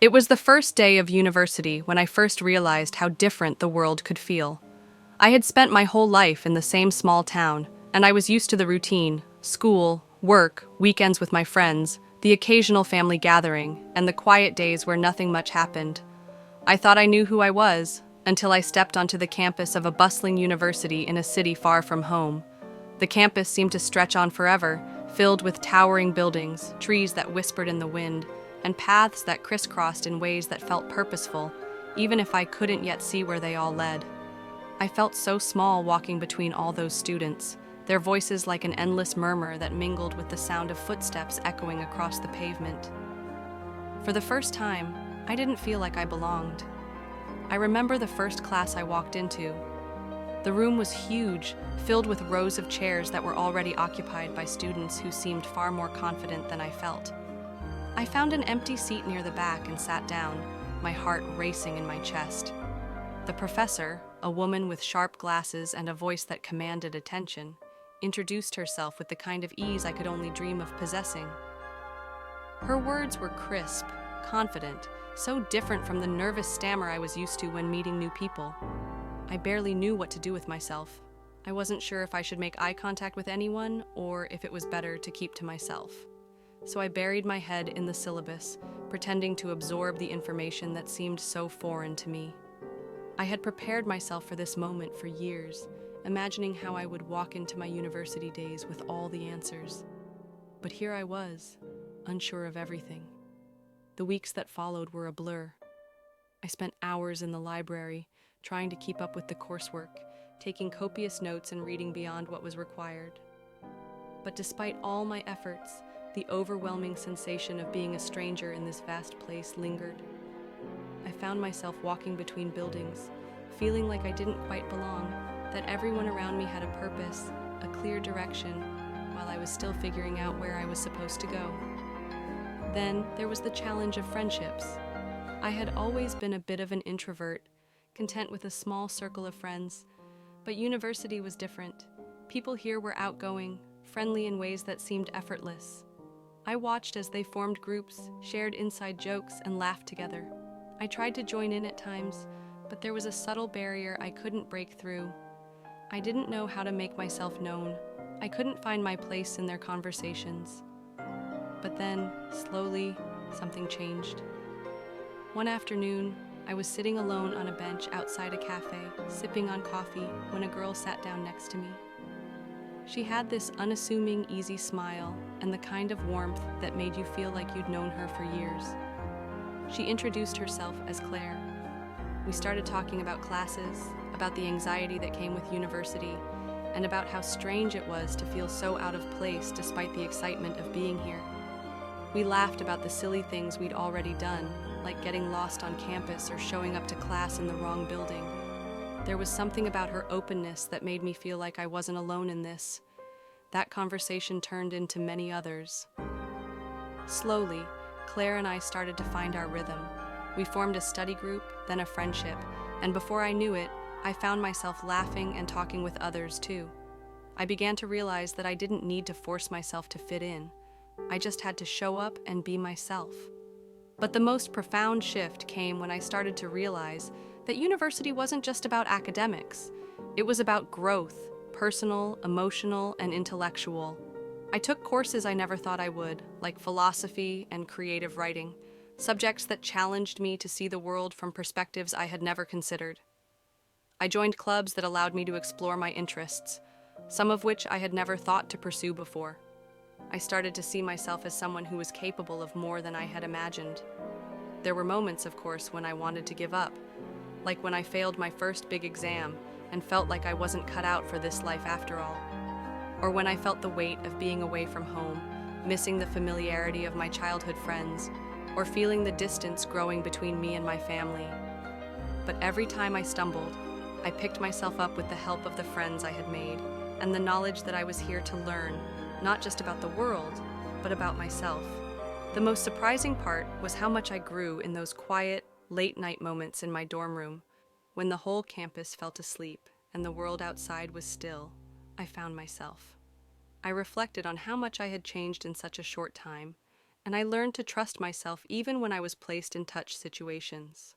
It was the first day of university when I first realized how different the world could feel. I had spent my whole life in the same small town, and I was used to the routine: school, work, weekends with my friends, the occasional family gathering, and the quiet days where nothing much happened. I thought I knew who I was, until I stepped onto the campus of a bustling university in a city far from home. The campus seemed to stretch on forever, filled with towering buildings, trees that whispered in the wind, and paths that crisscrossed in ways that felt purposeful, even if I couldn't yet see where they all led. I felt so small walking between all those students, their voices like an endless murmur that mingled with the sound of footsteps echoing across the pavement. For the first time, I didn't feel like I belonged. I remember the first class I walked into. The room was huge, filled with rows of chairs that were already occupied by students who seemed far more confident than I felt. I found an empty seat near the back and sat down, my heart racing in my chest. The professor, a woman with sharp glasses and a voice that commanded attention, introduced herself with the kind of ease I could only dream of possessing. Her words were crisp, confident, so different from the nervous stammer I was used to when meeting new people. I barely knew what to do with myself. I wasn't sure if I should make eye contact with anyone or if it was better to keep to myself. So I buried my head in the syllabus, pretending to absorb the information that seemed so foreign to me. I had prepared myself for this moment for years, imagining how I would walk into my university days with all the answers. But here I was, unsure of everything. The weeks that followed were a blur. I spent hours in the library, trying to keep up with the coursework, taking copious notes and reading beyond what was required. But despite all my efforts, the overwhelming sensation of being a stranger in this vast place lingered. I found myself walking between buildings, feeling like I didn't quite belong, that everyone around me had a purpose, a clear direction, while I was still figuring out where I was supposed to go. Then there was the challenge of friendships. I had always been a bit of an introvert, content with a small circle of friends, but university was different. People here were outgoing, friendly in ways that seemed effortless. I watched as they formed groups, shared inside jokes, and laughed together. I tried to join in at times, but there was a subtle barrier I couldn't break through. I didn't know how to make myself known. I couldn't find my place in their conversations. But then, slowly, something changed. One afternoon, I was sitting alone on a bench outside a cafe, sipping on coffee, when a girl sat down next to me. She had this unassuming, easy smile and the kind of warmth that made you feel like you'd known her for years. She introduced herself as Claire. We started talking about classes, about the anxiety that came with university, and about how strange it was to feel so out of place despite the excitement of being here. We laughed about the silly things we'd already done, like getting lost on campus or showing up to class in the wrong building. There was something about her openness that made me feel like I wasn't alone in this. That conversation turned into many others. Slowly, Claire and I started to find our rhythm. We formed a study group, then a friendship, and before I knew it, I found myself laughing and talking with others too. I began to realize that I didn't need to force myself to fit in. I just had to show up and be myself. But the most profound shift came when I started to realize that university wasn't just about academics. It was about growth, personal, emotional, and intellectual. I took courses I never thought I would, like philosophy and creative writing, subjects that challenged me to see the world from perspectives I had never considered. I joined clubs that allowed me to explore my interests, some of which I had never thought to pursue before. I started to see myself as someone who was capable of more than I had imagined. There were moments, of course, when I wanted to give up, like when I failed my first big exam and felt like I wasn't cut out for this life after all. Or when I felt the weight of being away from home, missing the familiarity of my childhood friends, or feeling the distance growing between me and my family. But every time I stumbled, I picked myself up with the help of the friends I had made, and the knowledge that I was here to learn, not just about the world, but about myself. The most surprising part was how much I grew in those quiet, late-night moments in my dorm room. When the whole campus fell asleep and the world outside was still, I found myself. I reflected on how much I had changed in such a short time, and I learned to trust myself even when I was placed in touch situations.